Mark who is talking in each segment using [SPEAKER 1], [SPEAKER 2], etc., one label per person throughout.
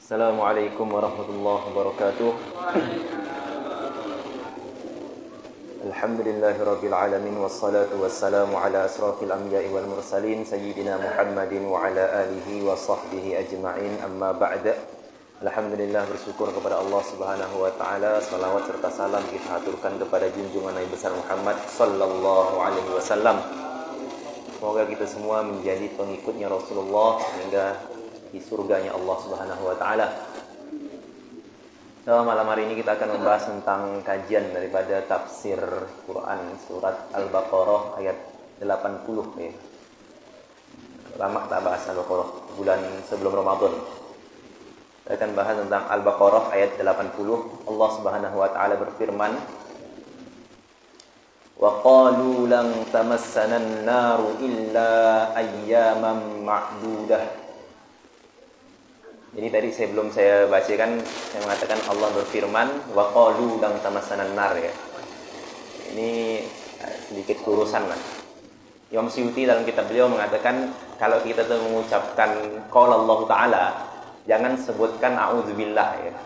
[SPEAKER 1] Assalamualaikum warahmatullahi wabarakatuh. Alhamdulillahirabbil alamin wassalatu wassalamu ala asrafil anbiya'i wal mursalin sayyidina Muhammadin wa ala alihi wa sahbihi ajma'in. Amma ba'da. Alhamdulillah, bersyukur kepada Allah Subhanahu wa taala, salawat serta salam kita haturkan kepada junjungan Nabi besar Muhammad sallallahu alaihi wasallam. Semoga kita semua menjadi pengikutnya Rasulullah hingga di surganya Allah Subhanahu wa taala. Malam hari ini kita akan membahas tentang kajian daripada tafsir Quran surat Al-Baqarah ayat 80 ya. Lama tak bahas Al-Baqarah, bulan sebelum Ramadan. Kita akan bahas tentang Al-Baqarah ayat 80. Allah Subhanahu wa taala berfirman, "Wa qalu lan tamassana an-naru illa ayyaman ma'dudah." Jadi tadi sebelum saya bacakan, saya mengatakan Allah berfirman, wa qalu lan tamassana an-nar ya. Ini sedikit lurusan lah. Imam Suyuti dalam kitab beliau mengatakan kalau kita tuh mengucapkan qala Allah taala, jangan sebutkan a'udzubillah ya.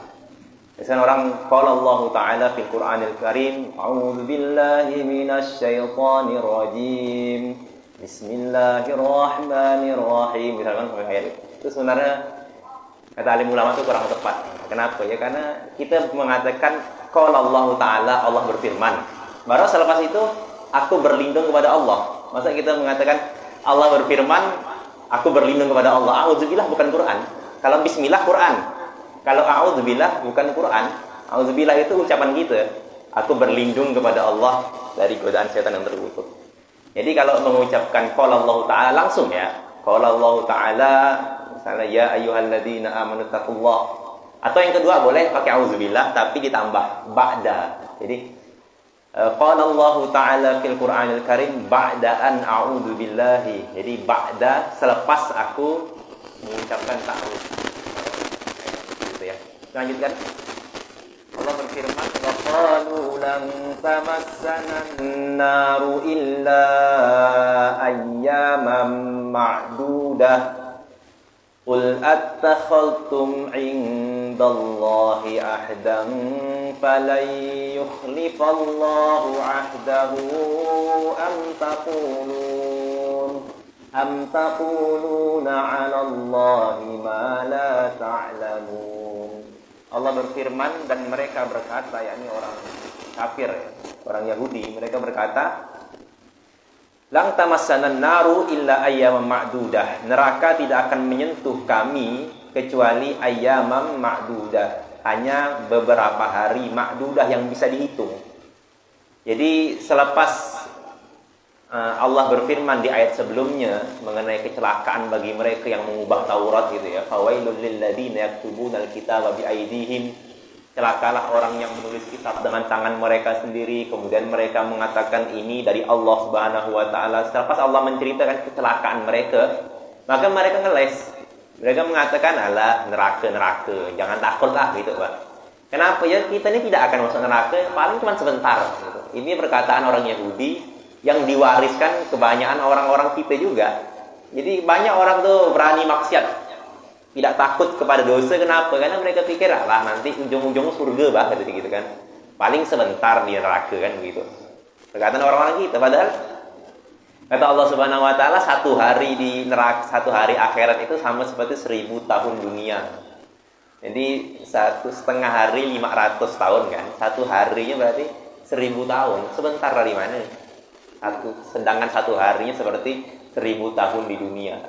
[SPEAKER 1] Biasanya orang qala Allah taala fil Qur'anil Karim, a'udzubillahi minasyaitonir rajim. Bismillahirrahmanirrahim. Misalkan ayat itu sebenarnya kata alim ulama itu kurang tepat. Kenapa? Ya karena kita mengatakan qala Allah taala, Allah berfirman. Baru selepas itu aku berlindung kepada Allah. Masa kita mengatakan Allah berfirman, aku berlindung kepada Allah. A'udzubillah bukan Quran. Kalau bismillah Quran. Kalau a'udzubillah bukan Quran. A'udzubillah itu ucapan kita. Aku berlindung kepada Allah dari godaan setan yang terkutuk. Jadi kalau mengucapkan qala Allah taala langsung ya. Qala Allah taala, misalnya ya ayyuhalladzina amanu taqullah. Atau yang kedua boleh pakai auzubillah tapi ditambah ba'da. Jadi qala Allah taala fil Qur'anil Karim ba'da an a'udzu billahi. Jadi ba'da selepas aku mengucapkan ta'awudz. Gitu ya. Lanjutkan. Allah berfirman, wa qalu lan tamassana an-naru illa ayyaman ma'dudah. Qul attakhadtum 'indallahi ahdan falan yukhlifallahu 'ahdahu am taquluna 'alallahi ma la ta'lamun. Allah berfirman dan mereka berkata, yakni orang kafir ya, orang Yahudi, mereka berkata, lang tamassanan naru illa ayyaman ma'dudah. Neraka tidak akan menyentuh kami kecuali ayyaman ma'dudah. Hanya beberapa hari ma'dudah yang bisa dihitung. Jadi selepas Allah berfirman di ayat sebelumnya mengenai kecelakaan bagi mereka yang mengubah Taurat gitu ya. Fawailul lil ladzina yaktubunal kitaba bi aydihim. Celakalah orang yang menulis kitab dengan tangan mereka sendiri, kemudian mereka mengatakan ini dari Allah Subhanahu wa taala. Setelah Allah menceritakan kecelakaan mereka, maka mereka ngeles. Mereka mengatakan, "Alah, neraka, jangan takutlah," gitu, Pak. Kenapa ya? Kita ini tidak akan masuk neraka, paling cuma sebentar gitu. Ini perkataan orang Yahudi yang diwariskan kebanyakan orang-orang kita juga. Jadi banyak orang tuh berani maksiat, tidak takut kepada dosa. Kenapa? Karena mereka pikir lah nanti ujung-ujung surga bah gitu kan. Paling sebentar di neraka kan begitu. Perkataan orang-orang kita. Padahal kata Allah Subhanahu wa taala, satu hari di neraka, satu hari akhirat itu sama seperti 1000 tahun dunia. Jadi 1,5 hari 500 tahun kan. Satu harinya berarti 1000 tahun. Sebentar dari mana? Sedangkan satu harinya seperti 1000 tahun di dunia.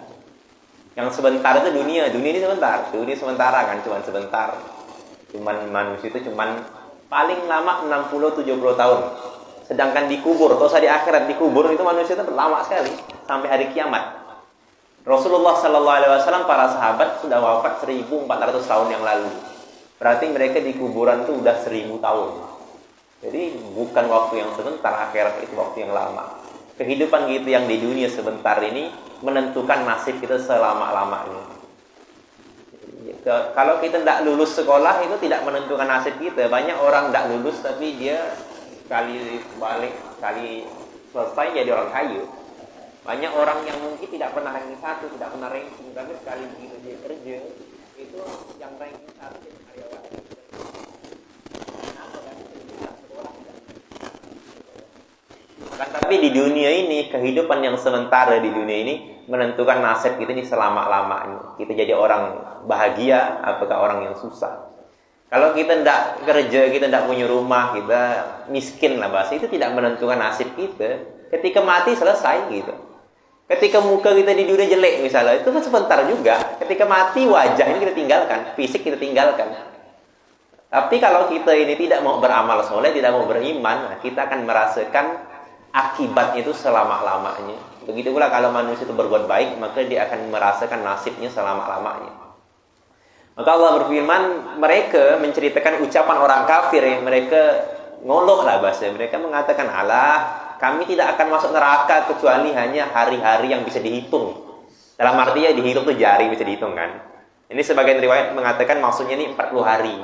[SPEAKER 1] Yang sebentar itu dunia ini sebentar. Dunia sementara kan, cuma sebentar. Cuman manusia itu cuman paling lama 60-70 tahun. Sedangkan dikubur, atau di akhirat dikubur itu manusia itu lama sekali sampai hari kiamat. Rasulullah sallallahu alaihi wasallam, para sahabat sudah wafat 1400 tahun yang lalu. Berarti mereka di kuburan itu udah 1000 tahun. Jadi bukan waktu yang sebentar, akhirat itu waktu yang lama. Kehidupan kita yang di dunia sebentar ini menentukan nasib kita selama-lamanya. Kalau kita tidak lulus sekolah itu tidak menentukan nasib kita. Banyak orang tidak lulus tapi dia sekali balik, sekali selesai jadi orang kaya. Banyak orang yang mungkin tidak pernah ranking 1, tidak pernah ranking, tapi sekali begitu dia kerja, itu yang ranking 1 jadi karyawan. Kan tapi di dunia ini, kehidupan yang sementara di dunia ini menentukan nasib kita ini selama-lamanya. Kita jadi orang bahagia apakah orang yang susah. Kalau kita tidak kerja, kita tidak punya rumah, kita miskin lah bahasa, itu tidak menentukan nasib kita. Ketika mati selesai gitu. Ketika muka kita di dunia jelek misalnya, itu kan sebentar juga. Ketika mati wajah ini kita tinggalkan, fisik kita tinggalkan. Tapi kalau kita ini tidak mau beramal soleh, tidak mau beriman, kita akan merasakan akibatnya itu selama-lamanya. Begitu pula kalau manusia itu berbuat baik, maka dia akan merasakan nasibnya selama-lamanya. Maka Allah berfirman, mereka menceritakan ucapan orang kafir yang mereka ngolok lah bahasa. Mereka mengatakan, Allah, kami tidak akan masuk neraka kecuali hanya hari-hari yang bisa dihitung. Dalam arti ya dihitung tuh jari bisa dihitung kan. Ini sebagian riwayat mengatakan maksudnya ini 40 hari.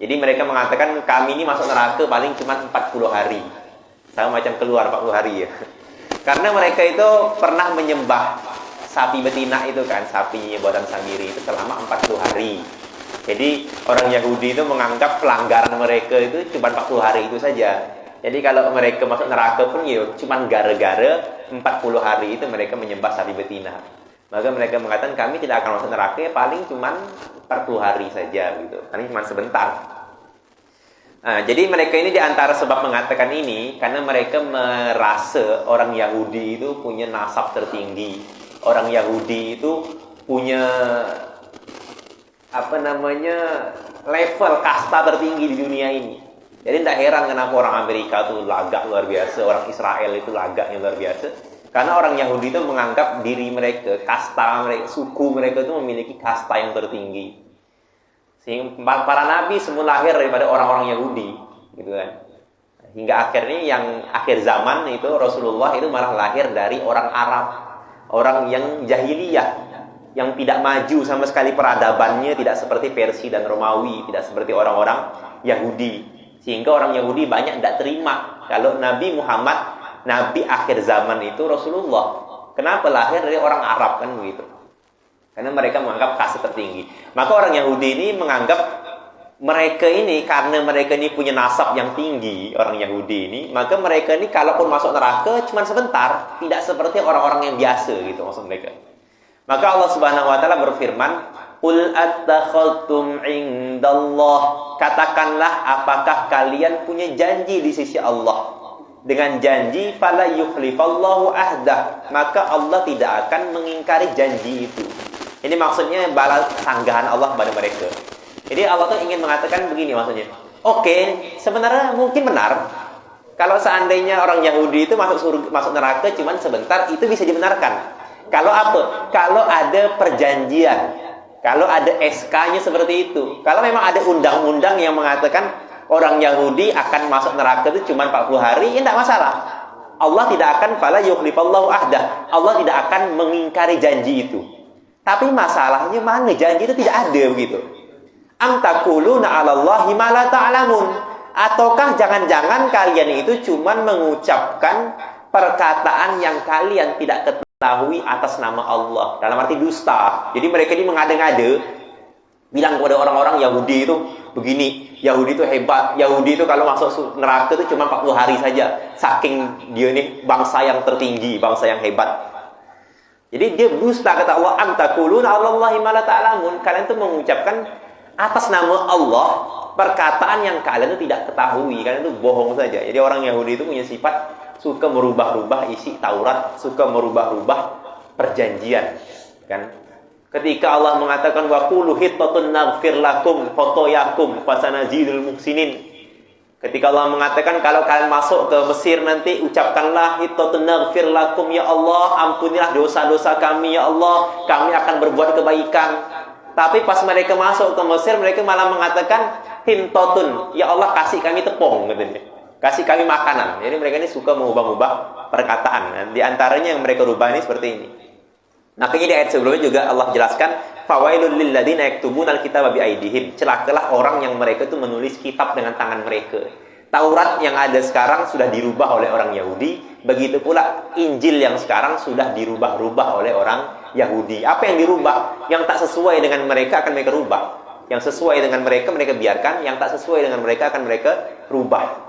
[SPEAKER 1] Jadi mereka mengatakan kami ini masuk neraka paling cuma 40 hari. Sama macam keluar 40 hari ya. Karena mereka itu pernah menyembah sapi betina itu kan, sapi buatan sendiri itu selama 40 hari. Jadi orang Yahudi itu menganggap pelanggaran mereka itu cuma 40 hari itu saja. Jadi kalau mereka masuk neraka pun ya cuma gara-gara 40 hari itu mereka menyembah sapi betina. Maka mereka mengatakan kami tidak akan masuk neraka ya paling cuma 40 hari saja gitu. Paling cuma sebentar. Nah, jadi mereka ini diantara sebab mengatakan ini karena mereka merasa orang Yahudi itu punya nasab tertinggi. Orang Yahudi itu punya level kasta tertinggi di dunia ini. Jadi tidak heran kenapa orang Amerika itu lagak luar biasa, orang Israel itu lagaknya luar biasa. Karena orang Yahudi itu menganggap diri mereka, kasta mereka, suku mereka itu memiliki kasta yang tertinggi. Sehingga para nabi semua lahir daripada orang-orang Yahudi, gitu kan. Hingga akhirnya yang akhir zaman itu Rasulullah itu malah lahir dari orang Arab. Orang yang jahiliyah, yang tidak maju sama sekali peradabannya, tidak seperti Persia dan Romawi, tidak seperti orang-orang Yahudi. Sehingga orang Yahudi banyak tidak terima kalau Nabi Muhammad, Nabi akhir zaman itu Rasulullah. Kenapa lahir dari orang Arab kan begitu? Karena mereka menganggap kasta tertinggi. Maka orang Yahudi ini menganggap mereka ini, karena mereka ini punya nasab yang tinggi, orang Yahudi ini, maka mereka ini kalaupun masuk neraka cuma sebentar, tidak seperti orang-orang yang biasa gitu maksud mereka. Maka Allah Subhanahu wa taala berfirman, "Qul attakhadtum 'indallah." Katakanlah, apakah kalian punya janji di sisi Allah? Dengan janji fala yukhlifallahu ahdah, maka Allah tidak akan mengingkari janji itu. Ini maksudnya balas sanggahan Allah kepada mereka. Jadi Allah tuh ingin mengatakan begini maksudnya. Oke, sebenarnya mungkin benar. Kalau seandainya orang Yahudi itu masuk neraka cuman sebentar, itu bisa dibenarkan. Kalau apa? Kalau ada perjanjian. Kalau ada SK-nya seperti itu. Kalau memang ada undang-undang yang mengatakan orang Yahudi akan masuk neraka itu cuma 40 hari, ya tidak masalah. Allah tidak akan fala yukhlifallahu ahdah. Allah tidak akan mengingkari janji itu. Tapi masalahnya mana janji itu tidak ada begitu. Am taquluna 'alallahi ma la ta'lamun. Ataukah jangan-jangan kalian itu cuma mengucapkan perkataan yang kalian tidak ketahui atas nama Allah, dalam arti dusta. Jadi mereka ini mengada-ngada bilang kepada orang-orang Yahudi itu begini, Yahudi itu hebat, Yahudi itu kalau masuk neraka itu cuma 40 hari saja, saking dia ini bangsa yang tertinggi, bangsa yang hebat. Jadi dia dusta, kata Allah, am taquluna 'alallahi ma la ta'lamun. Kalian itu mengucapkan atas nama Allah perkataan yang kalian itu tidak ketahui, kalian itu bohong saja. Jadi orang Yahudi itu punya sifat suka merubah-rubah isi Taurat, suka merubah-rubah perjanjian, kan? Ketika Allah mengatakan wa qulu hittatun naghfir lakum khotoyakum fasanazidul muhsinin. Ketika Allah mengatakan kalau kalian masuk ke Mesir nanti ucapkanlah hittatun naghfir lakum, ya Allah ampunilah dosa-dosa kami ya Allah, kami akan berbuat kebaikan. Tapi pas mereka masuk ke Mesir, mereka malah mengatakan hintotun, ya Allah kasih kami tepung, katanya. Kasih kami makanan. Jadi mereka ini suka mengubah-ubah perkataan. Di antaranya yang mereka rubah ini seperti ini. Makanya di ayat sebelumnya juga Allah jelaskan, fawailul lil ladzina yaktubuna al-kitaba bi aydihim. Celakalah orang yang mereka itu menulis kitab dengan tangan mereka. Taurat yang ada sekarang sudah dirubah oleh orang Yahudi, begitu pula Injil yang sekarang sudah dirubah-rubah oleh orang Yahudi. Apa yang dirubah? Yang tak sesuai dengan mereka akan mereka rubah. Yang sesuai dengan mereka biarkan, yang tak sesuai dengan mereka akan mereka rubah.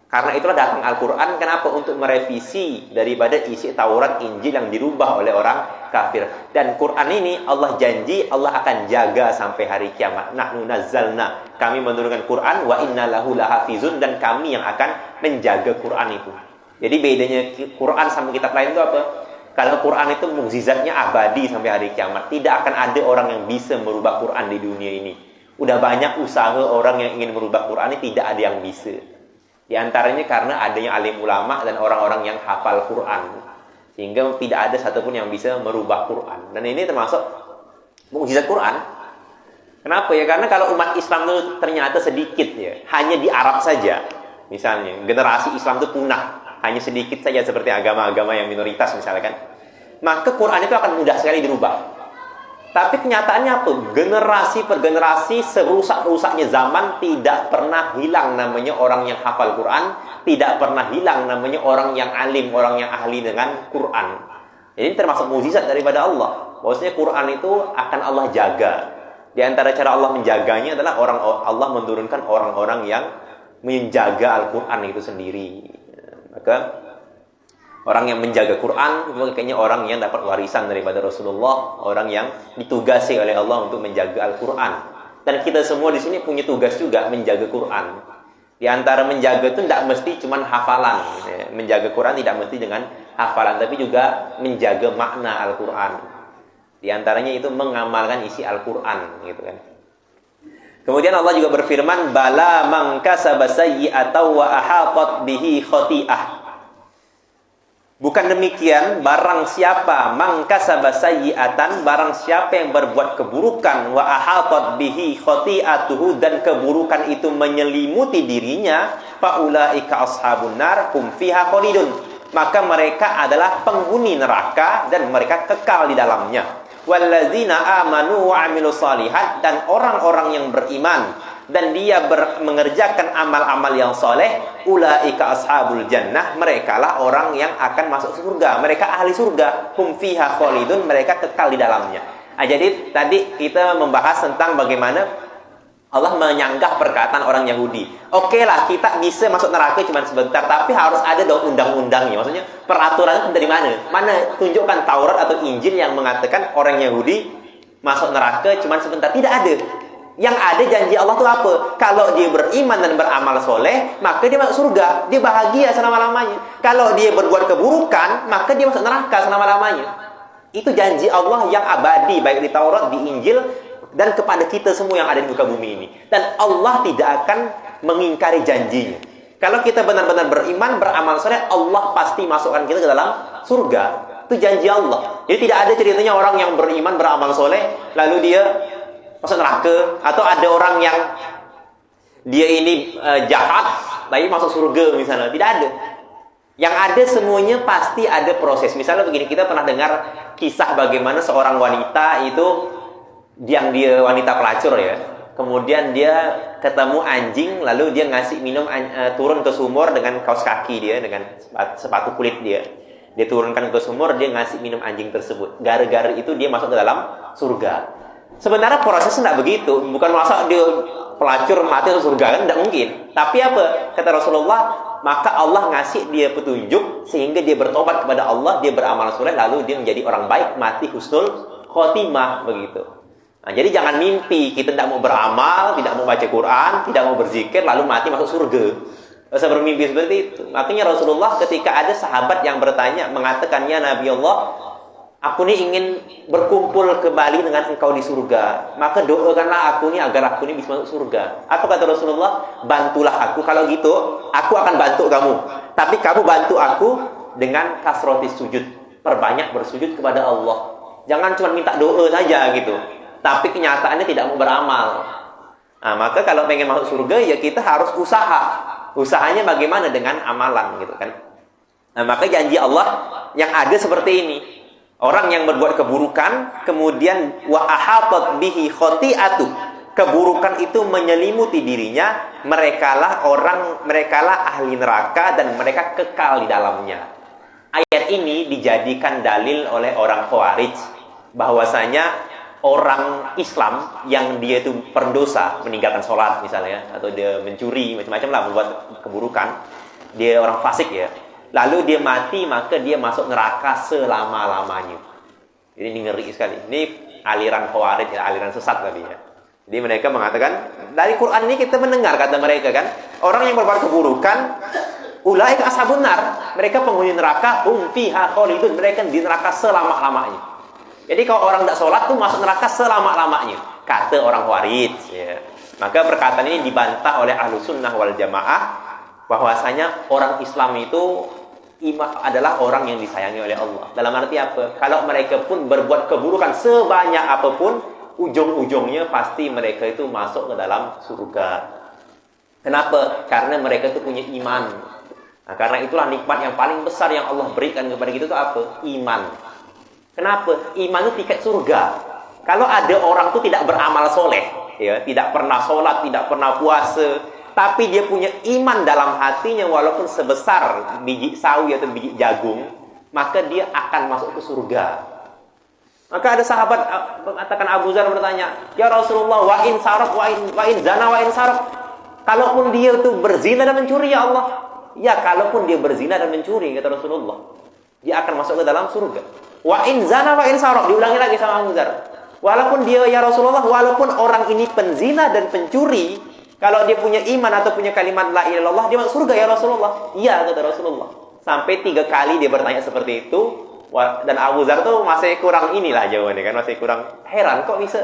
[SPEAKER 1] Karena itulah datang Al-Quran. Kenapa? Untuk merevisi daripada isi Taurat, Injil yang dirubah oleh orang kafir. Dan Quran ini Allah janji Allah akan jaga sampai hari kiamat. Nahnu nazzalna, kami menurunkan Quran, wa inna lahu lahafizun, dan kami yang akan menjaga Quran itu. Jadi bedanya Quran sama kitab lain itu apa? Kalau Quran itu mukjizatnya abadi sampai hari kiamat. Tidak akan ada orang yang bisa merubah Quran di dunia ini. Udah banyak usaha orang yang ingin merubah Quran ini, tidak ada yang bisa. Di antaranya karena adanya alim ulama dan orang-orang yang hafal Quran, sehingga tidak ada satupun yang bisa merubah Quran. Dan ini termasuk mukjizat Quran. Kenapa ya? Karena kalau umat Islam itu ternyata sedikit ya, hanya di Arab saja. Misalnya generasi Islam itu punah, hanya sedikit saja seperti agama-agama yang minoritas misalkan. Maka Quran itu akan mudah sekali dirubah. Tapi kenyataannya apa? Generasi per generasi, serusak-rusaknya zaman, tidak pernah hilang namanya orang yang hafal Quran, tidak pernah hilang namanya orang yang alim, orang yang ahli dengan Quran. Jadi ini termasuk mukjizat daripada Allah. Maksudnya Quran itu akan Allah jaga. Di antara cara Allah menjaganya adalah Allah menurunkan orang-orang yang menjaga Al-Quran itu sendiri. Maka orang yang menjaga Quran itu kayaknya orang yang dapat warisan daripada Rasulullah, orang yang ditugasi oleh Allah untuk menjaga Al-Quran. Dan kita semua di sini punya tugas juga menjaga Quran. Di antara menjaga itu tidak mesti cuma hafalan. Menjaga Quran tidak mesti dengan hafalan, tapi juga menjaga makna Al-Quran. Di antaranya itu mengamalkan isi Al-Quran, gitu kan. Kemudian Allah juga berfirman, bala man kasaba sayyi'atan wa ahatat bihi khati'ah. Bukan demikian, barang siapa mangkasaba sayyi'atan, barang siapa yang berbuat keburukan, wa ahatat bihi khati'atuhu, dan keburukan itu menyelimuti dirinya, faulaika ashabun nar hum fiha khalidun, maka mereka adalah penghuni neraka dan mereka kekal di dalamnya. Wallazina amanu wa amilus shalihat, dan orang-orang yang beriman dan dia mengerjakan amal-amal yang soleh, ulaika ashabul jannah, merekalah orang yang akan masuk surga, mereka ahli surga, hum fiha khalidun, mereka kekal di dalamnya. Jadi tadi kita membahas tentang bagaimana Allah menyanggah perkataan orang Yahudi. Oke lah, kita bisa masuk neraka cuma sebentar, tapi harus ada dong undang-undangnya. Maksudnya peraturannya dari mana? Mana tunjukkan Taurat atau Injil yang mengatakan orang Yahudi masuk neraka cuma sebentar? Tidak ada. Yang ada janji Allah itu apa? Kalau dia beriman dan beramal soleh, maka dia masuk surga, dia bahagia selama-lamanya. Kalau dia berbuat keburukan, maka dia masuk neraka selama-lamanya. Itu janji Allah yang abadi, baik di Taurat, di Injil, dan kepada kita semua yang ada di muka bumi ini. Dan Allah tidak akan mengingkari janjinya. Kalau kita benar-benar beriman, beramal soleh, Allah pasti masukkan kita ke dalam surga. Itu janji Allah. Jadi tidak ada ceritanya orang yang beriman, beramal soleh, lalu dia masuk neraka, atau ada orang yang dia ini jahat tapi masuk surga misalnya. Tidak ada. Yang ada semuanya pasti ada proses. Misalnya begini, kita pernah dengar kisah bagaimana seorang wanita itu yang dia wanita pelacur ya. Kemudian dia ketemu anjing, lalu dia ngasih minum, turun ke sumur dengan kaos kaki dia, dengan sepatu kulit dia. Dia turunkan ke sumur, dia ngasih minum anjing tersebut. Gara-gara itu dia masuk ke dalam surga. Sebenarnya prosesnya tidak begitu. Bukan masa dia pelacur mati masuk surga, kan tidak mungkin. Tapi apa? Kata Rasulullah, maka Allah ngasih dia petunjuk sehingga dia bertobat kepada Allah, dia beramal soleh, lalu dia menjadi orang baik, mati husnul khotimah, begitu. Nah, jadi jangan mimpi kita tidak mau beramal, tidak mau baca Quran, tidak mau berzikir, lalu mati masuk surga. Tidak usah bermimpi seperti itu. Makanya Rasulullah ketika ada sahabat yang bertanya, mengatakannya, Nabi Allah, aku ini ingin berkumpul kembali dengan engkau di surga, maka doakanlah aku ini agar aku ini bisa masuk surga. Apa kata Rasulullah? Bantulah aku. Kalau gitu, aku akan bantu kamu. Tapi kamu bantu aku dengan kasrotis sujud. Perbanyak bersujud kepada Allah. Jangan cuma minta doa saja gitu, tapi kenyataannya tidak mau beramal. Nah, maka kalau pengen masuk surga, ya kita harus usaha. Usahanya bagaimana? Dengan amalan gitu kan. Nah, maka janji Allah yang ada seperti ini. Orang yang berbuat keburukan, kemudian wa ahatat bihi khati'atu, keburukan itu menyelimuti dirinya, merekalah ahli neraka dan mereka kekal di dalamnya. Ayat ini dijadikan dalil oleh orang Khawarij.
[SPEAKER 2] bahwasanya orang Islam yang dia itu pendosa, meninggalkan sholat misalnya, atau dia mencuri, macam-macam lah, membuat keburukan, dia orang fasik ya, lalu dia mati, maka dia masuk neraka selama-lamanya. Jadi ini ngeri sekali. Ini aliran Khawarij, ya, aliran sesat tadi ya. Jadi mereka mengatakan, dari Quran ini kita mendengar kata mereka kan, orang yang berbuat keburukan, ulaika ashabun nar, mereka penghuni neraka, hum fiha khalidun, mereka di neraka selama-lamanya. Jadi kalau orang tidak sholat tuh masuk neraka selama-lamanya, kata orang Khawarij ya. Maka perkataan ini dibantah oleh Ahlus Sunnah wal Jamaah, bahwasanya orang Islam itu adalah orang yang disayangi oleh Allah. Dalam arti apa? Kalau mereka pun berbuat keburukan sebanyak apapun, ujung-ujungnya pasti mereka itu masuk ke dalam surga. Kenapa? Karena mereka itu punya iman. Nah, karena itulah nikmat yang paling besar yang Allah berikan kepada kita itu apa? Iman. Kenapa? Iman itu tiket surga. Kalau ada orang itu tidak beramal soleh, ya, tidak pernah sholat, tidak pernah puasa, tapi dia punya iman dalam hatinya walaupun sebesar biji sawi atau biji jagung, maka dia akan masuk ke surga. Maka ada sahabat mengatakan, Abu Dzar bertanya, "Ya Rasulullah, wa in saraq wa in zana wa in saraq." Kalaupun dia itu berzina dan mencuri, ya Allah. Ya, kalaupun dia berzina dan mencuri, kata Rasulullah, dia akan masuk ke dalam surga. Wa in zana wa in saraq, diulangi lagi sama Abu Dzar. Walaupun dia, ya Rasulullah, walaupun orang ini penzina dan pencuri, kalau dia punya iman atau punya kalimat la ilaha illallah, dia masuk surga, ya Rasulullah. Iya, kata Rasulullah. Sampai 3 kali dia bertanya seperti itu. Dan Abu Dzar tuh masih kurang inilah jawabannya kan, masih kurang heran kok bisa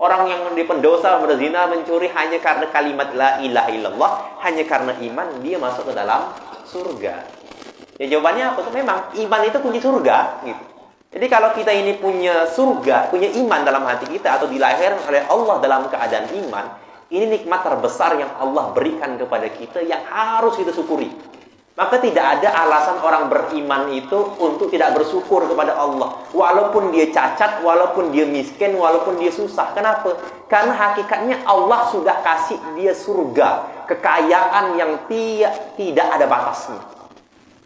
[SPEAKER 2] orang yang di pendosa, berzina, mencuri hanya karena kalimat la ilaha illallah, hanya karena iman dia masuk ke dalam surga. Ya jawabannya apa? Memang iman itu kunci surga gitu. Jadi kalau kita ini punya surga, punya iman dalam hati kita, atau dilahirkan oleh Allah dalam keadaan iman, ini nikmat terbesar yang Allah berikan kepada kita yang harus kita syukuri. Maka tidak ada alasan orang beriman itu untuk tidak bersyukur kepada Allah. Walaupun dia cacat, walaupun dia miskin, walaupun dia susah. Kenapa? Karena hakikatnya Allah sudah kasih dia surga, kekayaan yang tidak ada batasnya.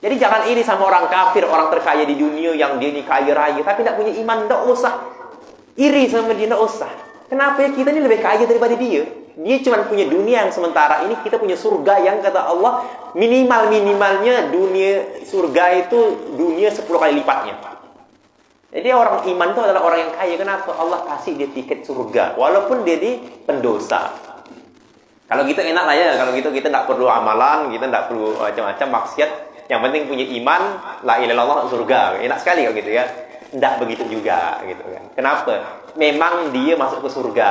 [SPEAKER 2] Jadi jangan iri sama orang kafir, orang terkaya di dunia yang dia ini kaya raya, tapi tidak punya iman, tidak usah. Iri sama dia, tidak usah. Kenapa? Ya, kita ini lebih kaya daripada dia. Dia cuma punya dunia yang sementara ini, kita punya surga yang kata Allah, minimalnya dunia surga itu dunia 10 kali lipatnya. Jadi orang iman itu adalah orang yang kaya. Kenapa? Allah kasih dia tiket surga, walaupun dia di pendosa. Kalau gitu enak lah ya, kalau gitu kita tidak perlu amalan, kita tidak perlu macam-macam maksiat. Yang penting punya iman, la ilaha illallah, surga. Enak sekali kalau gitu ya. Tidak begitu juga gitu kan. Kenapa? Memang dia masuk ke surga,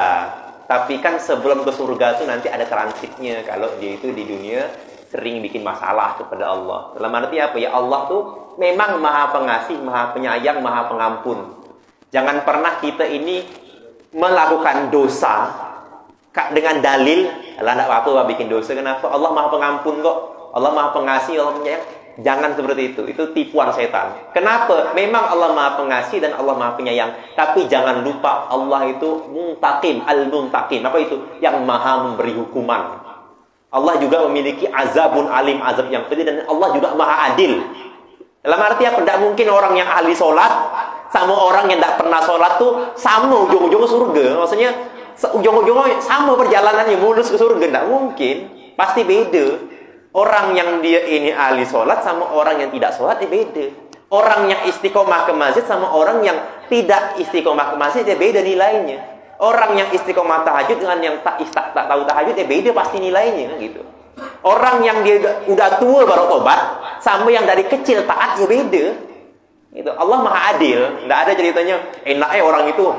[SPEAKER 2] tapi kan sebelum ke surga itu nanti ada transitnya. Kalau dia itu di dunia sering bikin masalah kepada Allah. Dalam arti apa? Ya Allah tuh memang maha pengasih, maha penyayang, maha pengampun. Jangan pernah kita ini melakukan dosa dengan dalil, Allah tidak apa-apa bikin dosa. Kenapa? Allah maha pengampun kok. Allah maha pengasih, Allah penyayang. Jangan seperti itu. Itu tipuan setan. Kenapa? Memang Allah maha pengasih dan Allah maha penyayang. Tapi jangan lupa Allah itu muntaqim, al-muntaqim. Apa itu? Yang maha memberi hukuman. Allah juga memiliki azabun alim, azab yang pedih. Dan Allah juga maha adil. Dalam arti apa? Tidak mungkin orang yang ahli sholat sama orang yang tidak pernah sholat tuh sama ujung-ujungnya surga. Maksudnya ujung-ujungnya sama perjalanannya mulus ke surga. Tidak mungkin. Pasti beda. Orang yang dia ini ahli sholat sama orang yang tidak sholat dia beda. Orang yang istiqomah ke masjid sama orang yang tidak istiqomah ke masjid dia beda nilainya. Orang yang istiqomah tahajud dengan yang tak tahu tahajud dia beda pasti nilainya gitu. Orang yang dia udah tua baru tobat sama yang dari kecil taat ya beda. Itu Allah maha adil. Tidak ada ceritanya enaknya orang itu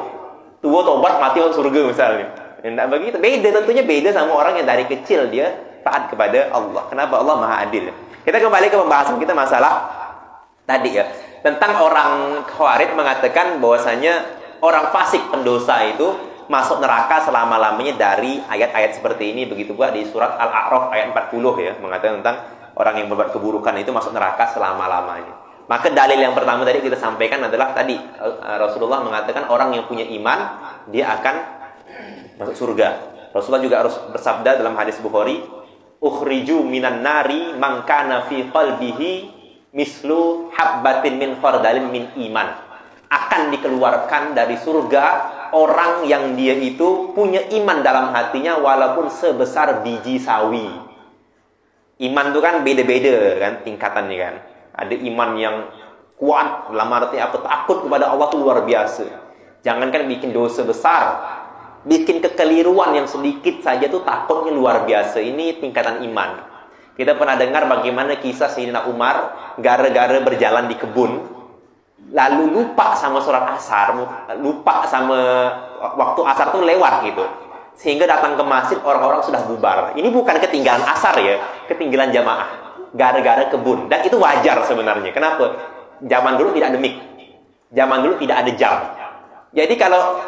[SPEAKER 2] tua tobat mati masuk surga misalnya. Tidak begitu. Beda tentunya beda sama orang yang dari kecil dia taat kepada Allah. Kenapa? Allah maha adil. Kita kembali ke pembahasan kita masalah tadi ya, tentang orang Khawarij mengatakan bahwasanya orang fasik pendosa itu masuk neraka selama-lamanya dari ayat-ayat seperti ini. Begitu pula di surat Al-A'raf ayat 40 ya, mengatakan tentang orang yang berbuat keburukan itu masuk neraka selama-lamanya. Maka dalil yang pertama tadi kita sampaikan adalah tadi Rasulullah mengatakan orang yang punya iman dia akan masuk surga. Rasulullah juga harus bersabda dalam hadis Bukhari, ukhriju minan nari man kana fi qalbihi mislu habbatin min khardalin min iman. akan dikeluarkan dari surga orang yang dia itu punya iman dalam hatinya walaupun sebesar biji sawi. Iman itu kan beda-beda kan tingkatannya kan. Ada iman yang kuat, dalam arti apa? Takut kepada Allah itu luar biasa. Jangankan bikin dosa besar, bikin kekeliruan yang sedikit saja tuh takutnya luar biasa. Ini tingkatan iman. Kita pernah dengar bagaimana kisah Sayyidina Umar gara-gara berjalan di kebun, lalu lupa sama sholat asar, lupa sama waktu asar tuh lewat gitu. Sehingga datang ke masjid, orang-orang sudah bubar. Ini bukan ketinggalan asar ya, ketinggalan jamaah. Gara-gara kebun. Dan itu wajar sebenarnya. Kenapa? Zaman dulu tidak ada mic. Zaman dulu tidak ada jam. Jadi kalau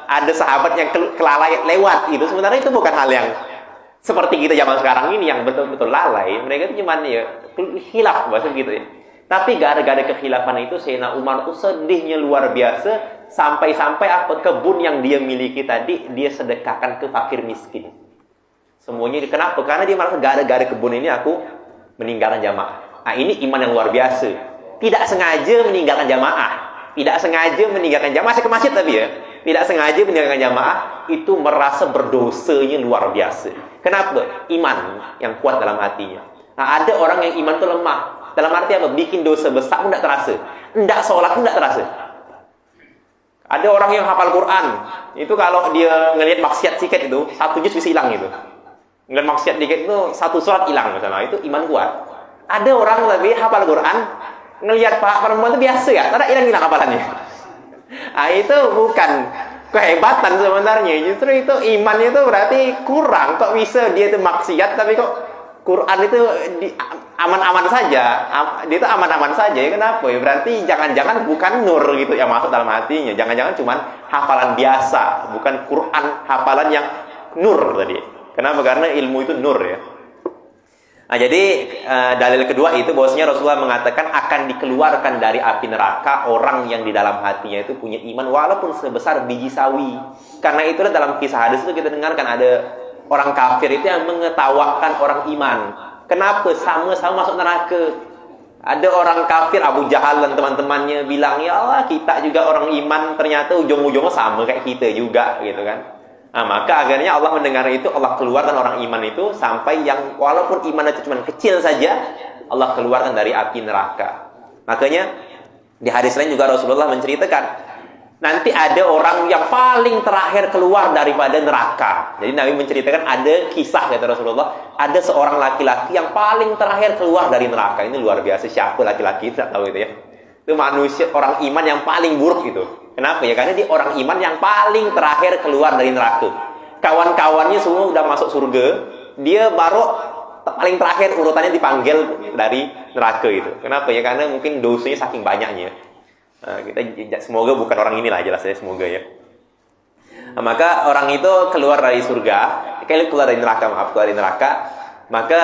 [SPEAKER 2] ada sahabat yang kelalai lewat itu, sebenarnya itu bukan hal yang seperti kita zaman sekarang ini yang betul-betul lalai. Mereka itu cuma ya khilaf bahasa gitu ya. Tapi gara-gara kekhilafan itu Sayyidina Umar itu sedihnya luar biasa. Sampai-sampai apa kebun yang dia miliki tadi dia sedekahkan ke fakir miskin. Semuanya. Kenapa? Karena dia merasa gara-gara kebun ini aku meninggalkan jamaah. Nah ini iman yang luar biasa. Tidak sengaja meninggalkan jamaah. Tidak sengaja meninggalkan jamaah. Masih ke masjid tapi ya. Tidak sengaja meninggalkan jamaah. Itu merasa berdosanya luar biasa. Kenapa? Iman yang kuat dalam hatinya. Nah ada orang yang iman itu lemah. Dalam arti apa? Bikin dosa besar pun tidak terasa. Tidak sholat pun tidak terasa. Ada orang yang hafal Quran. Itu kalau dia ngelihat maksiat sikit itu, 1 juz bisa hilang itu. Ngelihat maksiat dikit itu 1 surat hilang misalnya. Itu iman kuat. Ada orang lebih hafal Quran, ngelihat pak perempuan itu biasa ya, tidak hilang hafalannya. Nah itu bukan kehebatan sebenarnya. Justru itu iman itu berarti kurang. Kok bisa dia itu maksiat tapi kok Quran itu aman-aman saja. Dia itu aman-aman saja. Ya kenapa? Ya berarti jangan-jangan bukan nur gitu yang masuk dalam hatinya. Jangan-jangan cuma hafalan biasa, bukan Quran hafalan yang nur tadi. Kenapa? Karena ilmu itu nur ya. Nah, jadi dalil kedua itu bahwasanya Rasulullah mengatakan akan dikeluarkan dari api neraka orang yang di dalam hatinya itu punya iman walaupun sebesar biji sawi. Karena itulah dalam kisah hadis itu kita dengarkan ada orang kafir itu yang mengetawakan orang iman. Kenapa? Sama-sama masuk neraka. Ada orang kafir, Abu Jahal dan teman-temannya bilang, ya Allah kita juga orang iman, ternyata ujung-ujungnya sama kayak kita juga gitu kan. Nah, maka akhirnya Allah mendengar itu, Allah keluarkan orang iman itu sampai yang walaupun iman itu cuma kecil saja, Allah keluarkan dari api neraka. Makanya di hadis lain juga Rasulullah menceritakan nanti ada orang yang paling terakhir keluar daripada neraka. Jadi Nabi menceritakan ada kisah kata Rasulullah, ada seorang laki-laki yang paling terakhir keluar dari neraka. Ini luar biasa, siapa laki-laki tidak tahu itu ya. Itu manusia orang iman yang paling buruk itu. Kenapa ya? Karena dia orang iman yang paling terakhir keluar dari neraka. Kawan-kawannya semua udah masuk surga, dia baru paling terakhir urutannya dipanggil dari neraka itu. Kenapa ya? Karena mungkin dosanya saking banyaknya. Nah, kita semoga bukan orang inilah jelas ya, semoga ya. Nah, maka orang itu keluar dari surga, keluar dari neraka, keluar dari neraka, maka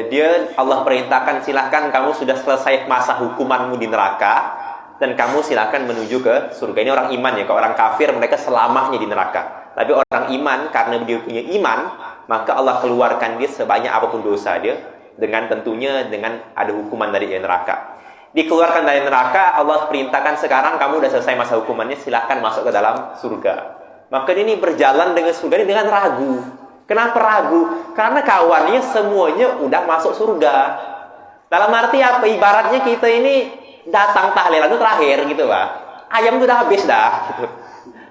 [SPEAKER 2] dia Allah perintahkan silahkan kamu sudah selesai masa hukumanmu di neraka dan kamu silahkan menuju ke surga. Ini orang iman ya. Kalau orang kafir mereka selamanya di neraka. Tapi orang iman karena dia punya iman, maka Allah keluarkan dia sebanyak apapun dosa dia dengan tentunya dengan ada hukuman dari neraka. Dikeluarkan dari neraka, Allah perintahkan sekarang kamu sudah selesai masa hukumannya, silahkan masuk ke dalam surga. Maka ini berjalan dengan surga ini dengan ragu. Kenapa ragu? Karena kawannya semuanya udah masuk surga. Dalam arti apa? Ibaratnya kita ini datang tahlilan itu terakhir gitu Pak. Ayam itu udah habis dah gitu.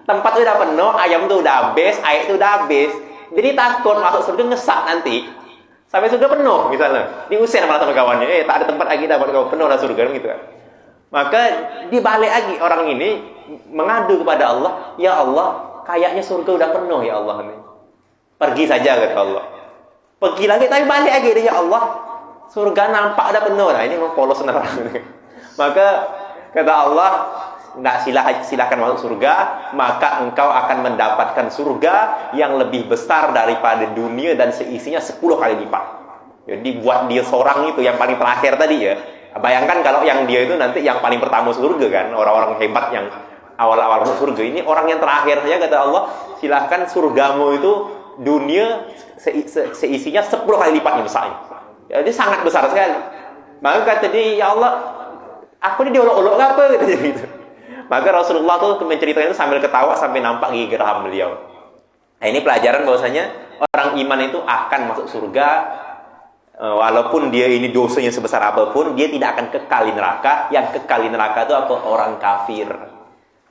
[SPEAKER 2] Tempat itu udah penuh, ayam itu udah habis, air itu udah habis. Jadi takut masuk surga ngesak nanti. Sampai surga penuh misalnya. Diusir malah sama kawannya. Tak ada tempat lagi dapat kau penuh lah surga gitu kan. Maka dibalik lagi orang ini mengadu kepada Allah, ya Allah, kayaknya surga udah penuh ya Allah ini. Pergi saja kata Allah. Pergi lagi tapi balik lagi dia, ya Allah, surga nampak ada penuh. Nah ini memang polos orang. Maka kata Allah, enggak, silahkan masuk surga, maka engkau akan mendapatkan surga yang lebih besar daripada dunia dan seisinya 10 kali lipat. Jadi buat dia seorang itu yang paling terakhir tadi ya. Bayangkan kalau yang dia itu nanti yang paling pertama surga kan, orang-orang hebat yang awal-awal masuk surga. Ini orang yang terakhir saja kata Allah, silahkan surgamu itu dunia seisinya 10 kali lipatnya besarnya. Jadi sangat besar sekali. Maka kata dia, ya Allah, Aku ini diolok-olok apa gitu. Maka Rasulullah tuh menceritakan itu sambil ketawa sampai nampak gigi geraham beliau. Nah, ini pelajaran bahwasanya orang iman itu akan masuk surga walaupun dia ini dosanya sebesar apapun, dia tidak akan kekal di neraka. Yang kekal di neraka itu apa? Orang kafir.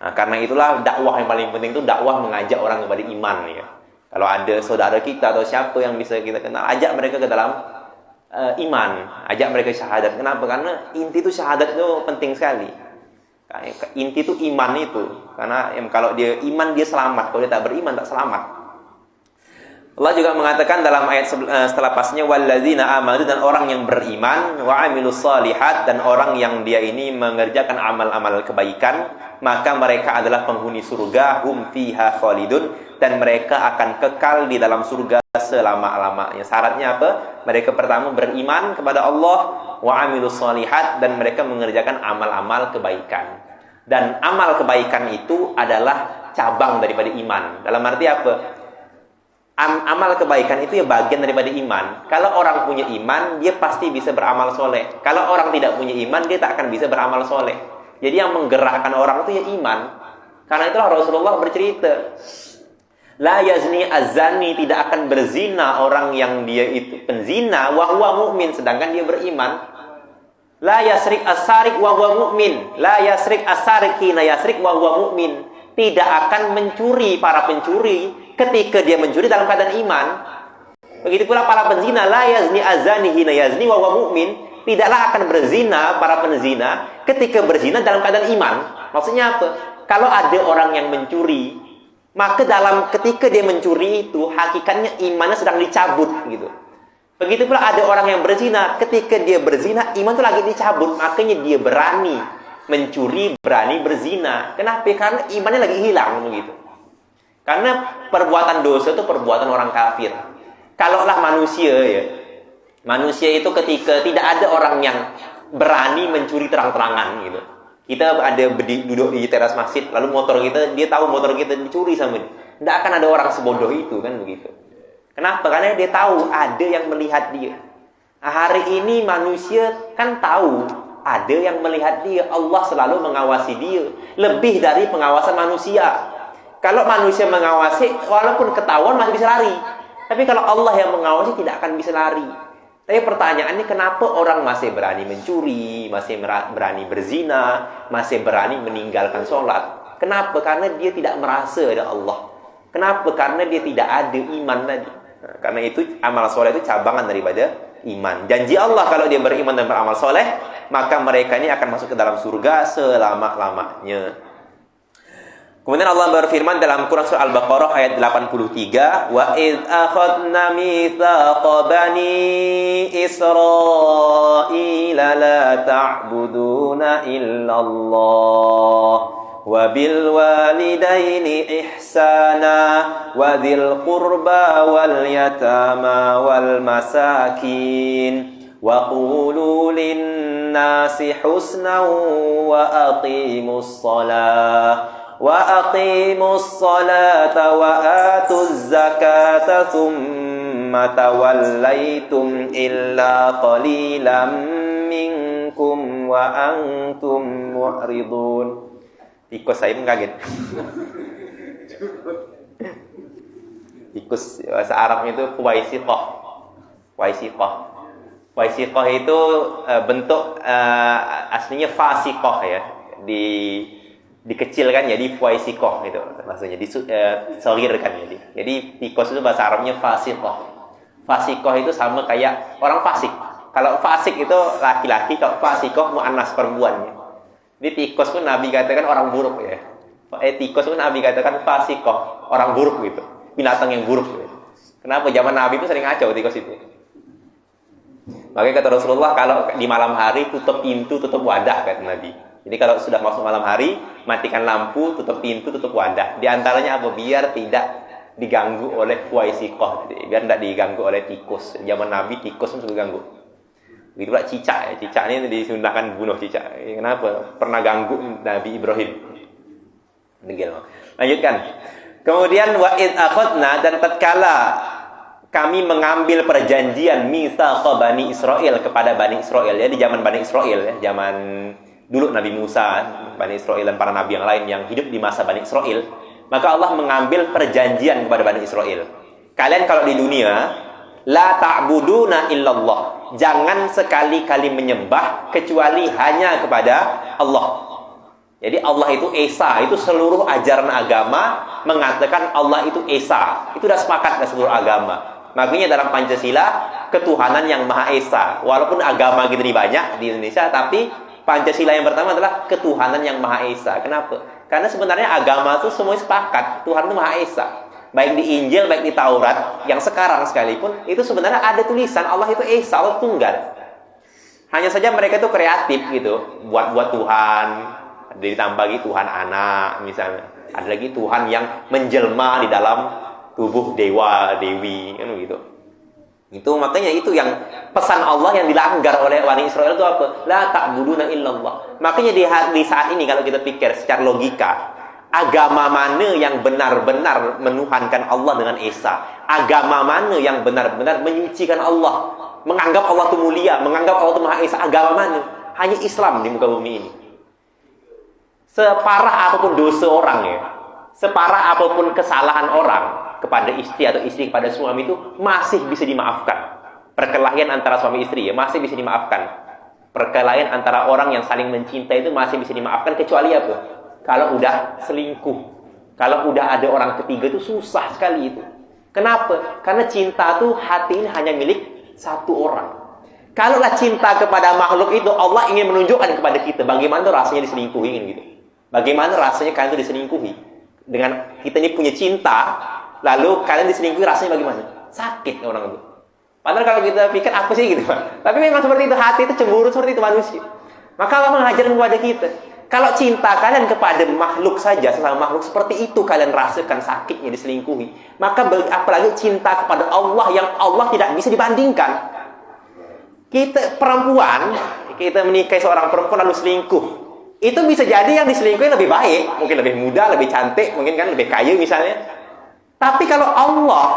[SPEAKER 2] Nah, karena itulah dakwah yang paling penting itu dakwah mengajak orang kepada iman ya. Kalau ada saudara kita atau siapa yang bisa kita kenal, ajak mereka ke dalam iman, ajak mereka syahadat. Kenapa? Karena inti itu syahadat itu penting sekali. Inti itu iman itu. Karena kalau dia iman dia selamat, kalau dia tak beriman tak selamat. Allah juga mengatakan dalam ayat setelah pasnya walladzina amanu, dan orang yang beriman, wa amilus shalihat, dan orang yang dia ini mengerjakan amal-amal kebaikan, maka mereka adalah penghuni surga, hum fiha khalidun, dan mereka akan kekal di dalam surga selama-lamanya. Syaratnya apa? Mereka pertama beriman kepada Allah, wa amilus shalihat, dan mereka mengerjakan amal-amal kebaikan. Dan amal kebaikan itu adalah cabang daripada iman. Dalam arti apa? Amal kebaikan itu ya bagian daripada iman. Kalau orang punya iman, dia pasti bisa beramal soleh. Kalau orang tidak punya iman, dia tak akan bisa beramal soleh. Jadi yang menggerakkan orang itu ya iman. Karena itulah Rasulullah bercerita, la yazni azani, tidak akan berzina orang yang dia itu penzina wa huwa mu'min, sedangkan dia beriman. La yasrik as-sarik wa huwa mu'min, la yasrik as-sarik hina yasrik wa huwa mu'min. Tidak akan mencuri para pencuri ketika dia mencuri dalam keadaan iman. Begitu pula para penzina, la yazni azani hina yazni wa huwa mu'min, tidaklah akan berzina para penzina ketika berzina dalam keadaan iman. Maksudnya apa? Kalau ada orang yang mencuri, maka dalam ketika dia mencuri itu hakikatnya imannya sedang dicabut gitu. Begitu pula ada orang yang berzina, ketika dia berzina iman itu lagi dicabut, makanya dia berani mencuri, berani berzina. Kenapa? Karena imannya lagi hilang begitu. Karena perbuatan dosa itu perbuatan orang kafir. Kalaulah manusia ya, manusia itu ketika tidak ada orang yang berani mencuri terang-terangan gitu. Kita ada duduk di teras masjid, lalu motor kita, dia tahu motor kita dicuri sama dia. Tidak akan ada orang sebodoh itu kan begitu. Kenapa? Karena dia tahu ada yang melihat dia. Nah, hari ini manusia kan tahu ada yang melihat dia. Allah selalu mengawasi dia lebih dari pengawasan manusia. Kalau manusia mengawasi, walaupun ketahuan masih bisa lari. Tapi kalau Allah yang mengawasi tidak akan bisa lari. Tapi pertanyaannya, kenapa orang masih berani mencuri, masih berani berzina, masih berani meninggalkan sholat? Kenapa? Karena dia tidak merasa ada Allah. Kenapa? Karena dia tidak ada iman tadi. Nah, karena itu amal soleh itu cabangan daripada iman. Janji Allah kalau dia beriman dan beramal soleh, maka mereka ini akan masuk ke dalam surga selama-lamanya. Kemudian Allah berfirman dalam Quran surah Al-Baqarah ayat 83, wa id akhadna mitsaqa bani Israila la ta'buduna illallah wa bil walidaini ihsana wa dzil qurba wal yatama wal masakin wa qulu lin nasi husnan wa aqimus shalah وَأَقِيمُوا الصَّلَاةَ وَآتُوا الزَّكَاةَ ثُمَّ تَوَلَّيْتُمْ إِلَّا قَلِيلًا مِنْكُمْ وَأَنْتُمْ مُعْرِضُونَ. Tikus saya pun kaget. Tikus bahasa Arabnya itu Fuwaisiqah. Fuwaisiqah itu bentuk aslinya fasiqah ya. Dikecilkan jadi fuwaisiqah itu maksudnya disogirkan jadi tikus itu bahasa Arabnya fasiqah. Fasiqah itu sama kayak orang fasik. Kalau fasik itu laki-laki, kalau fasiqah muannas perempuannya. Jadi tikus pun Nabi katakan orang buruk ya. Tikus pun Nabi katakan fasiqah, orang buruk gitu, binatang yang buruk gitu. Kenapa? Zaman Nabi itu sering ngaco tikus itu. Makanya kata Rasulullah, kalau di malam hari tutup pintu, tutup wadah, kata Nabi. Jadi kalau sudah masuk malam hari, matikan lampu, tutup pintu, tutup wadah. Di antaranya apa? Biar tidak diganggu oleh fuwaisiqah. Biar tidak diganggu oleh tikus. Zaman Nabi tikus pun suka ganggu. Begitu pula cicak. Cicak ini disundahkan bunuh cicak. Kenapa? Pernah ganggu Nabi Ibrahim. Lanjutkan. Kemudian wa'id akhadna, dan tatkala kami mengambil perjanjian mitsaqa Bani Israil kepada Bani Israil ya, di zaman Bani Israil ya, zaman dulu Nabi Musa, Bani Israel dan para nabi yang lain yang hidup di masa Bani Israel, maka Allah mengambil perjanjian kepada Bani Israel. Kalian kalau di dunia, la ta'buduna illallah. Jangan sekali-kali menyembah kecuali hanya kepada Allah. Jadi Allah itu Esa, itu seluruh ajaran agama mengatakan Allah itu Esa. Itu sudah sepakat ke seluruh agama. Makanya dalam Pancasila, ketuhanan yang Maha Esa. Walaupun agama kita ini banyak di Indonesia, tapi Pancasila yang pertama adalah ketuhanan yang Maha Esa. Kenapa? Karena sebenarnya agama itu semuanya sepakat, Tuhan itu Maha Esa. Baik di Injil, baik di Taurat, yang sekarang sekalipun, itu sebenarnya ada tulisan Allah itu Esa, Allah tunggal. Hanya saja mereka itu kreatif gitu, buat Tuhan. Ditambah lagi Tuhan anak misalnya, ada lagi Tuhan yang menjelma di dalam tubuh dewa dewi kan gitu. Itu makanya itu yang pesan Allah yang dilanggar oleh Bani Israel itu apa? La ta'buduna illallah. Makanya di saat ini kalau kita pikir secara logika, agama mana yang benar-benar menuhankan Allah dengan Esa? Agama mana yang benar-benar menyucikan Allah, menganggap Allah itu mulia, menganggap Allah itu Maha Esa? Agama mana? Hanya Islam di muka bumi ini. Separah apapun dosa orang ya, separah apapun kesalahan orang kepada istri atau istri kepada suami itu masih bisa dimaafkan. Perkelahian antara suami istri ya masih bisa dimaafkan. Perkelahian antara orang yang saling mencintai itu masih bisa dimaafkan, kecuali apa? Kalau udah selingkuh, kalau udah ada orang ketiga itu susah sekali itu. Kenapa? Karena cinta tuh hati ini hanya milik satu orang. Kalaulah cinta kepada makhluk itu, Allah ingin menunjukkan kepada kita bagaimana rasanya diselingkuhi gitu. Bagaimana rasanya kalian itu diselingkuhi? Dengan kita ini punya cinta, lalu kalian diselingkuhi rasanya bagaimana? Sakit orang itu. Padahal kalau kita pikir apa sih gitu, Pak. Tapi memang seperti itu, hati itu cemburu seperti itu manusia. Maka Allah mengajarkan kepada kita, kalau cinta kalian kepada makhluk saja, sesama makhluk seperti itu kalian rasakan sakitnya diselingkuhi, maka apalagi cinta kepada Allah yang Allah tidak bisa dibandingkan. Kita perempuan, kita menikahi seorang perempuan lalu selingkuh. Itu bisa jadi yang diselingkuhi lebih baik, mungkin lebih muda, lebih cantik, mungkin kan lebih kaya misalnya. Tapi kalau Allah,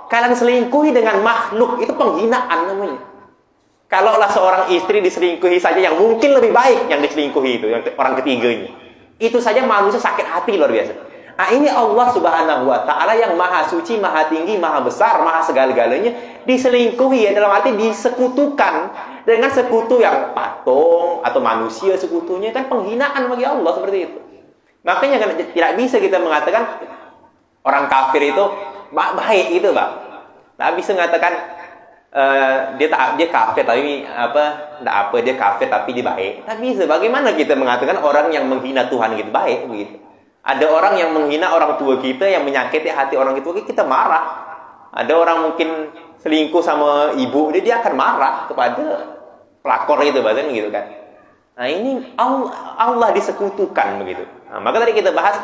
[SPEAKER 2] kalian selingkuhi dengan makhluk, itu penghinaan namanya. Kalaulah seorang istri diselingkuhi saja yang mungkin lebih baik yang diselingkuhi itu, yang orang ketiganya. Itu saja manusia sakit hati luar biasa. Nah, ini Allah Subhanahu wa Ta'ala yang maha suci, maha tinggi, maha besar, maha segala-galanya, diselingkuhi ya, dalam arti disekutukan dengan sekutu yang patung atau manusia sekutunya, kan penghinaan bagi Allah seperti itu. Makanya kan tidak bisa kita mengatakan orang kafir itu baik gitu, Pak. Tidak bisa mengatakan dia kafir tapi dia kafir tapi dia baik. Tak bisa. Bagaimana kita mengatakan orang yang menghina Tuhan gitu baik begitu? Ada orang yang menghina orang tua kita, yang menyakiti hati orang tua kita marah. Ada orang mungkin selingkuh sama ibu dia akan marah kepada pelakor itu bahkan gitu kan. Nah, ini Allah disekutukan begitu. Nah, maka tadi kita bahas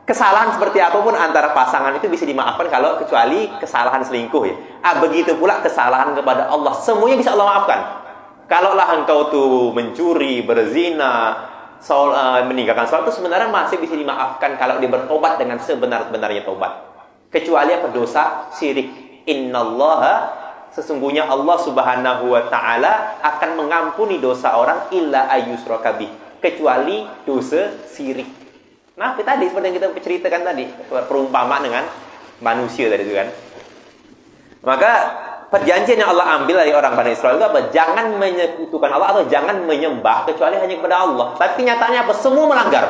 [SPEAKER 2] kesalahan seperti apapun antara pasangan itu bisa dimaafkan kalau kecuali kesalahan selingkuh ya. Begitu pula kesalahan kepada Allah, semuanya bisa Allah maafkan. Kalaulah engkau tuh mencuri, berzina, meninggalkan sholat itu sebenarnya masih bisa dimaafkan kalau dia bertobat dengan sebenar-benarnya tobat. Kecuali apa? Dosa syirik. Innallaha, sesungguhnya Allah Subhanahu wa Ta'ala akan mengampuni dosa orang illa ayyusyraka bih, kecuali dosa syirik. Nah, tadi seperti yang kita ceritakan tadi, perumpamaan dengan manusia tadi itu kan. Maka perjanjian yang Allah ambil dari orang Bani Israel itu apa? Jangan menyekutukan Allah atau jangan menyembah kecuali hanya kepada Allah. Tapi nyatanya apa? Semua melanggar.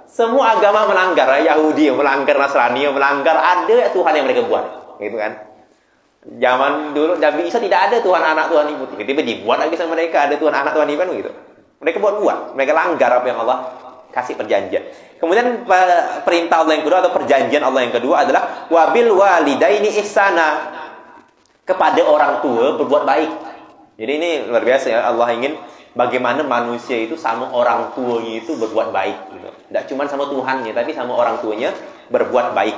[SPEAKER 2] Semua agama melanggar. Yahudi melanggar, Nasrani melanggar. Ada Tuhan yang mereka buat, gitu kan? Zaman dulu Nabi Isa tidak ada Tuhan anak, Tuhan ibu. Tiba-tiba dibuat lagi sama mereka ada Tuhan anak, Tuhan ibu gitu. Mereka buat. Mereka langgar apa yang Allah kasih perjanjian. Kemudian perintah Allah yang kedua atau perjanjian Allah yang kedua adalah wabil walidaini ihsana, kepada orang tua berbuat baik. Jadi ini luar biasa ya, Allah ingin bagaimana manusia itu sama orang tuanya itu berbuat baik gitu. Tidak cuma sama Tuhannya, tapi sama orang tuanya berbuat baik.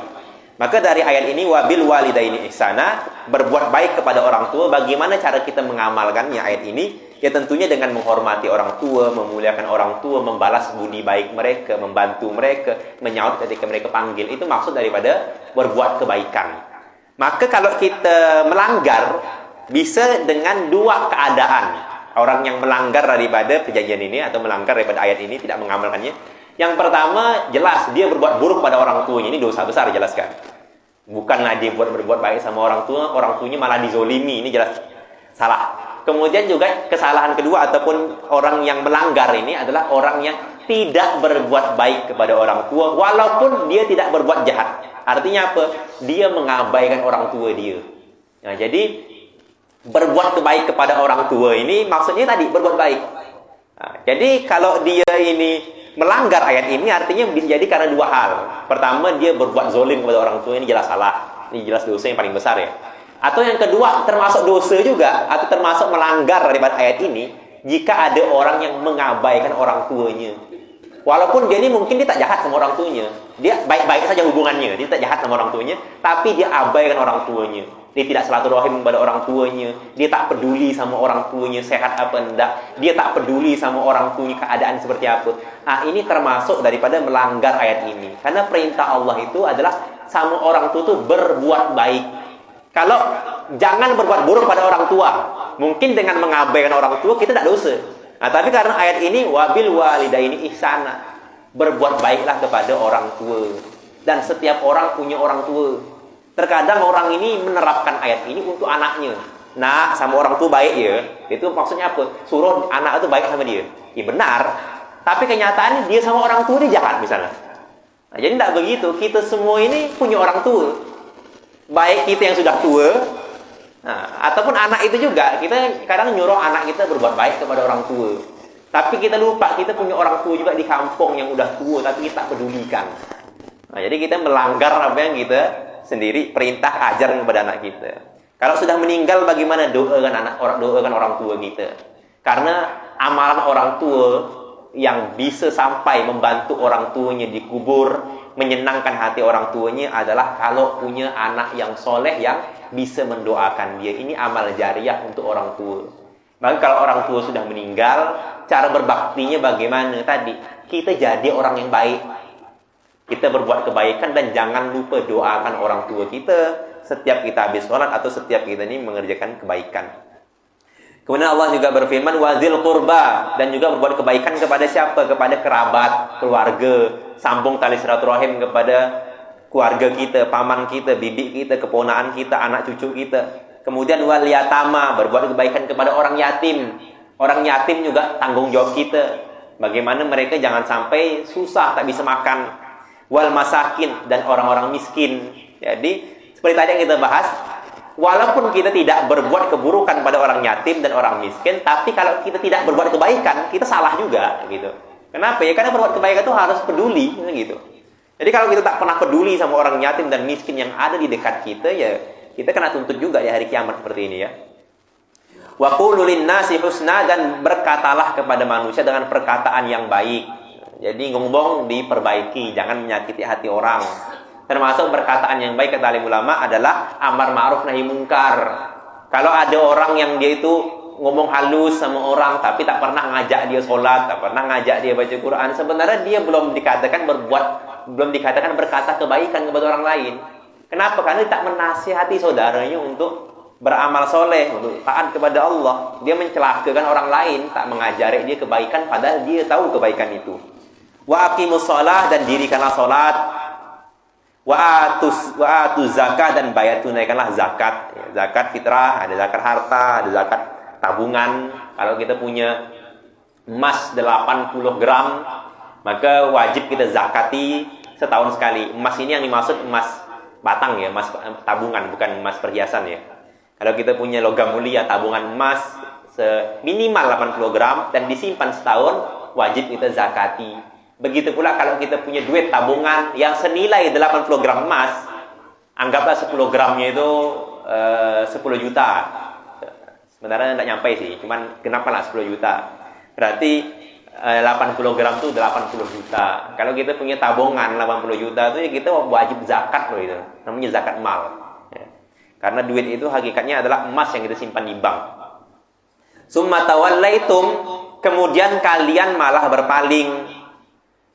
[SPEAKER 2] Maka dari ayat ini wabil walidaini ihsana, berbuat baik kepada orang tua. Bagaimana cara kita mengamalkannya ayat ini? Ya tentunya dengan menghormati orang tua, memuliakan orang tua, membalas budi baik mereka, membantu mereka, menyaut ketika mereka panggil. Itu maksud daripada berbuat kebaikan. Maka kalau kita melanggar bisa dengan dua keadaan. orang yang melanggar daripada perjanjian ini atau melanggar daripada ayat ini, tidak mengamalkannya. Yang pertama, jelas dia berbuat buruk pada orang tuanya, ini dosa besar jelaskan. Bukanlah dia berbuat baik sama orang tuanya malah dizolimi, ini jelas salah. Kemudian juga kesalahan kedua ataupun orang yang melanggar ini adalah orang yang tidak berbuat baik kepada orang tua walaupun dia tidak berbuat jahat. Artinya apa? Dia mengabaikan orang tua dia. Nah, jadi berbuat baik kepada orang tua ini maksudnya tadi berbuat baik. Nah, jadi kalau dia ini melanggar ayat ini artinya bisa jadi karena dua hal. Pertama, dia berbuat zolim kepada orang tua, ini jelas salah. Ini jelas dosa yang paling besar ya. Atau yang kedua, termasuk dosa juga atau termasuk melanggar daripada ayat ini jika ada orang yang mengabaikan orang tuanya. Walaupun dia ini mungkin dia tak jahat sama orang tuanya. Dia baik-baik saja hubungannya. Dia tak jahat sama orang tuanya, tapi dia abaikan orang tuanya. Dia tidak silaturahim kepada orang tuanya. Dia tak peduli sama orang tuanya sehat apa enggak. Dia tak peduli sama orang tuanya keadaan seperti apa. Ah, ini termasuk daripada melanggar ayat ini. Karena perintah Allah itu adalah sama orang tua itu berbuat baik. Kalau jangan berbuat buruk pada orang tua. Mungkin dengan mengabaikan orang tua kita tak dosa. Nah, tapi karena ayat ini wabil walidaini ihsana, berbuat baiklah kepada orang tua. Dan setiap orang punya orang tua. Terkadang orang ini menerapkan ayat ini untuk anaknya. Nah, sama orang tua baik ya. Itu maksudnya apa? Suruh anak itu baik sama dia. Ya benar. Tapi kenyataannya dia sama orang tua dia jahat misalnya. Nah, jadi tidak begitu. Kita semua ini punya orang tua. Baik kita yang sudah tua, nah, ataupun anak itu juga. Kita kadang nyuruh anak kita berbuat baik kepada orang tua. Tapi kita lupa kita punya orang tua juga di kampung yang udah tua tapi kita tak pedulikan. Nah, jadi kita melanggar apa yang kita sendiri perintah ajar kepada anak kita. Kalau sudah meninggal bagaimana doakan orang tua kita? Karena amalan orang tua yang bisa sampai membantu orang tuanya dikubur, menyenangkan hati orang tuanya adalah kalau punya anak yang soleh yang bisa mendoakan dia. Ini amal jariah untuk orang tua. Maka kalau orang tua sudah meninggal, cara berbaktinya bagaimana tadi? Kita jadi orang yang baik. Kita berbuat kebaikan dan jangan lupa doakan orang tua kita setiap kita habis sholat atau setiap kita ini mengerjakan kebaikan. Kemudian Allah juga berfirman wazil qurba, dan juga berbuat kebaikan kepada siapa? Kepada kerabat, keluarga, sambung tali silaturahim kepada keluarga kita, paman kita, bibi kita, keponaan kita, anak cucu kita. Kemudian wal yatama, berbuat kebaikan kepada orang yatim. Orang yatim juga tanggung jawab kita. Bagaimana mereka jangan sampai susah tak bisa makan. Wal masakin, dan orang-orang miskin. Jadi seperti tadi yang kita bahas, walaupun kita tidak berbuat keburukan pada orang yatim dan orang miskin, tapi kalau kita tidak berbuat kebaikan, kita salah juga gitu. Kenapa ya? Karena berbuat kebaikan itu harus peduli gitu. Jadi kalau kita tak pernah peduli sama orang yatim dan miskin yang ada di dekat kita, ya kita kena tuntut juga di hari kiamat seperti ini ya. Wa qulu lin-nasi husna, dan berkatalah kepada manusia dengan perkataan yang baik. Jadi ngomong diperbaiki, jangan menyakiti hati orang. Termasuk perkataan yang baik kata alim ulama adalah amar ma'ruf nahi mungkar. Kalau ada orang yang dia itu ngomong halus sama orang tapi tak pernah ngajak dia sholat, tak pernah ngajak dia baca Quran, sebenarnya dia belum dikatakan berkata kebaikan kepada orang lain. Kenapa? Karena dia tak menasihati saudaranya untuk beramal soleh, untuk taat kepada Allah. Dia mencelakakan orang lain, tak mengajari dia kebaikan padahal dia tahu kebaikan itu. Wa aqimus shalah, dan dirikanlah salat. Wa atuz zakat, dan bayar tunaikanlah zakat. Zakat fitrah, ada zakat harta, ada zakat tabungan. Kalau kita punya emas 80 gram, maka wajib kita zakati setahun sekali. Emas ini yang dimaksud emas batang ya, emas tabungan, bukan emas perhiasan ya. Kalau kita punya logam mulia tabungan emas minimal 80 gram dan disimpan setahun, wajib kita zakati. Begitu pula kalau kita punya duit tabungan yang senilai 80 gram emas, anggaplah 10 gramnya itu 10 juta. Sebenarnya tidak nyampe sih, cuman kenapalah 10 juta. Berarti 80 gram itu 80 juta. Kalau kita punya tabungan 80 juta itu kita wajib zakat loh itu. Namanya zakat mal. Ya. Karena duit itu hakikatnya adalah emas yang kita simpan di bank. Summa tawallaitum, kemudian kalian malah berpaling.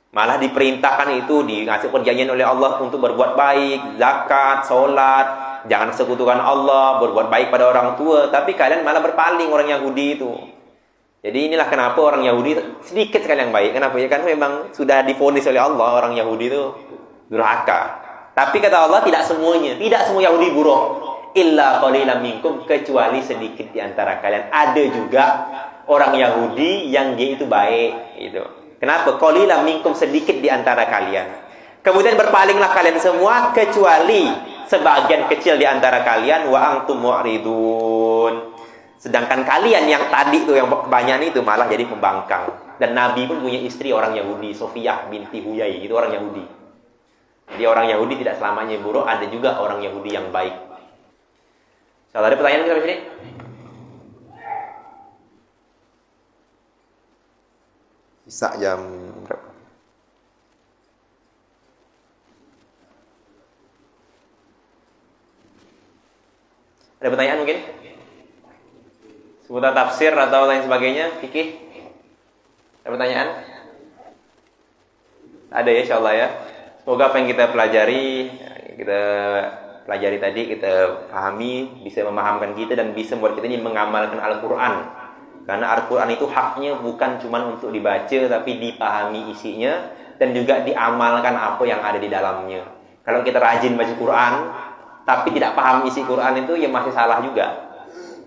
[SPEAKER 2] Malah diperintahkan itu, dikasih perjanjian oleh Allah untuk berbuat baik, zakat, sholat, jangan sekutukan Allah, berbuat baik pada orang tua. Tapi kalian malah berpaling, orang Yahudi itu. Jadi inilah kenapa orang Yahudi sedikit sekali yang baik. Kenapa? Ya kan memang sudah divonis oleh Allah orang Yahudi itu durhaka. Tapi kata Allah tidak semuanya, tidak semua Yahudi buruk. Illa qalilan minkum, kecuali sedikit di antara kalian. Ada juga orang Yahudi yang dia itu baik gitu. Kenapa? Qalilan minkum, sedikit di antara kalian. Kemudian berpalinglah kalian semua kecuali sebagian kecil di antara kalian wa antum mu'ridun. Sedangkan kalian yang tadi tuh yang kebanyakan itu malah jadi pembangkang. Dan Nabi pun punya istri orang Yahudi, Sofiyah binti Huyai, itu orang Yahudi. Jadi orang Yahudi tidak selamanya buruk, ada juga orang Yahudi yang baik. Kalau ada pertanyaan sampai sini? Bisa jam berapa? Ada pertanyaan mungkin? Seputar tafsir atau lain sebagainya, Kiki? Ada pertanyaan? Ada ya, insyaallah ya. Semoga apa yang kita pelajari tadi, kita pahami, bisa memahamkan kita dan bisa membuat kita ini mengamalkan Al-Quran. Karena Al-Quran itu haknya bukan cuma untuk dibaca, tapi dipahami isinya dan juga diamalkan apa yang ada di dalamnya. Kalau kita rajin baca Quran, tapi tidak paham isi Quran itu, ya masih salah juga.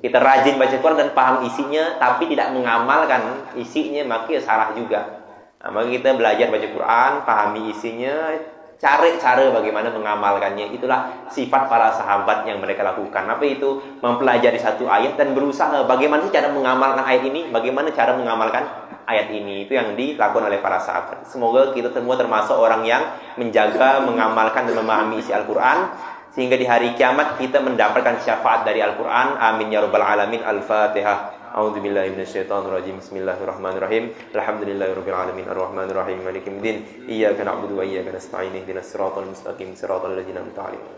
[SPEAKER 2] Kita rajin baca Quran dan paham isinya, tapi tidak mengamalkan isinya, maka salah juga. Nah, maka kita belajar baca Quran, pahami isinya, cari cara bagaimana mengamalkannya. Itulah sifat para sahabat yang mereka lakukan. Apa itu? Mempelajari satu ayat dan berusaha bagaimana cara mengamalkan ayat ini, bagaimana cara mengamalkan ayat ini. Itu yang dilakukan oleh para sahabat. Semoga kita semua termasuk orang yang menjaga, mengamalkan dan memahami isi Al-Quran, sehingga di hari kiamat kita mendapatkan syafaat dari Al-Quran. Amin ya rabbal alamin. Al-Fatihah. A'udzubillahi minasyaitonirrajim. Bismillahirrahmanirrahim. Alhamdulillahirabbil alamin. Arrahmanirrahim. Maliki yaumiddin. Iyyaka na'budu wa iyyaka nasta'in. Ihdinas siratal mustaqim. Siratal ladzina an'amta 'alaihim.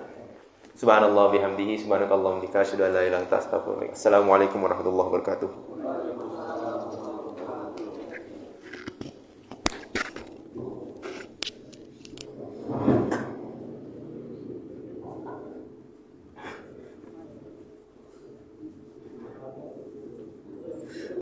[SPEAKER 2] Subhanallah bihamdihi, subhanakallahumma wa bihamdika, asyhadu an la ilaha illa anta, astaghfiruka wa atubu ilaik. Assalamualaikum warahmatullahi wabarakatuh.